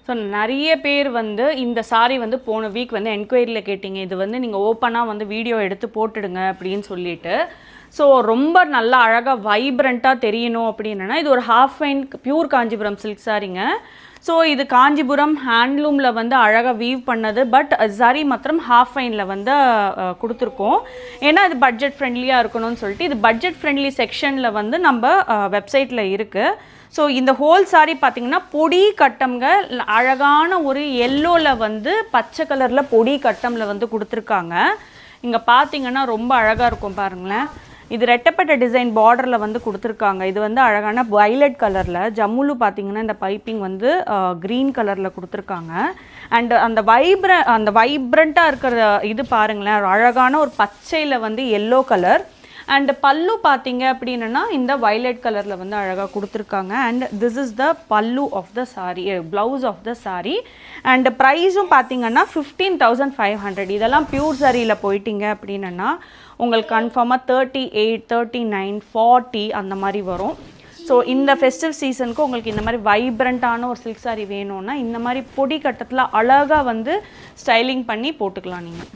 So நிறைய பேர் வந்து இந்த சாரீ வந்து போன வீக் வந்து என்கொயரியில் கேட்டிங்க, இது வந்து நீங்கள் ஓப்பனாக வந்து வீடியோ எடுத்து போட்டுடுங்க அப்படின்னு சொல்லிட்டு. ஸோ ரொம்ப நல்லா அழகாக வைப்ரண்ட்டாக தெரியணும் அப்படின்னா இது ஒரு half fine pure Kanchipuram silk சாரீங்க. ஸோ இது காஞ்சிபுரம் ஹேண்ட்லூமில் வந்து அழகாக வீவ் பண்ணது. பட் சாரி மாத்திரம் ஹாஃப் ஃபைனில் வந்து கொடுத்துருக்கோம். ஏன்னா இது பட்ஜெட் ஃப்ரெண்ட்லியாக இருக்கணும்னு சொல்லிட்டு இது பட்ஜெட் ஃப்ரெண்ட்லி செக்ஷனில் வந்து நம்ம வெப்சைட்டில் இருக்குது. ஸோ இந்த ஹோல் சாரீ பார்த்திங்கன்னா பொடி கட்டம்ங்க, அழகான ஒரு எல்லோவில் வந்து பச்சை கலரில் பொடி கட்டமில் வந்து கொடுத்துருக்காங்க. இங்கே பார்த்திங்கன்னா ரொம்ப அழகாக இருக்கும் பாருங்களேன். இது ரெட்டப்பட்ட டிசைன் பார்டரில் வந்து கொடுத்துருக்காங்க. இது வந்து அழகான வயலட் கலரில், ஜம்முலு பார்த்திங்கன்னா இந்த பைப்பிங் வந்து க்ரீன் கலரில் கொடுத்துருக்காங்க. அண்ட் அந்த வைப்ரண்ட்டாக இருக்கிற இது பாருங்களேன், அழகான ஒரு பச்சையில் வந்து எல்லோ கலர். அண்ட் பல்லு பார்த்தீங்க அப்படின்னா இந்த வயலட் கலரில் வந்து அழகாக கொடுத்துருக்காங்க. And this is the pallu of the sari, blouse of the sari. And ப்ரைஸும் பார்த்தீங்கன்னா 15,500. இதெல்லாம் பியூர் சாரியில் போயிட்டீங்க அப்படின்னா உங்களுக்கு கன்ஃபார்மாக 38, 39, 40 அந்த மாதிரி வரும். ஸோ இந்த ஃபெஸ்டிவ் சீசனுக்கு உங்களுக்கு இந்த மாதிரி வைப்ரண்ட்டான ஒரு சில்க் சாரீ வேணும்னா இந்த மாதிரி பொடி கட்டத்தில் அழகாக வந்து ஸ்டைலிங் பண்ணி போட்டுக்கலாம் நீங்கள்.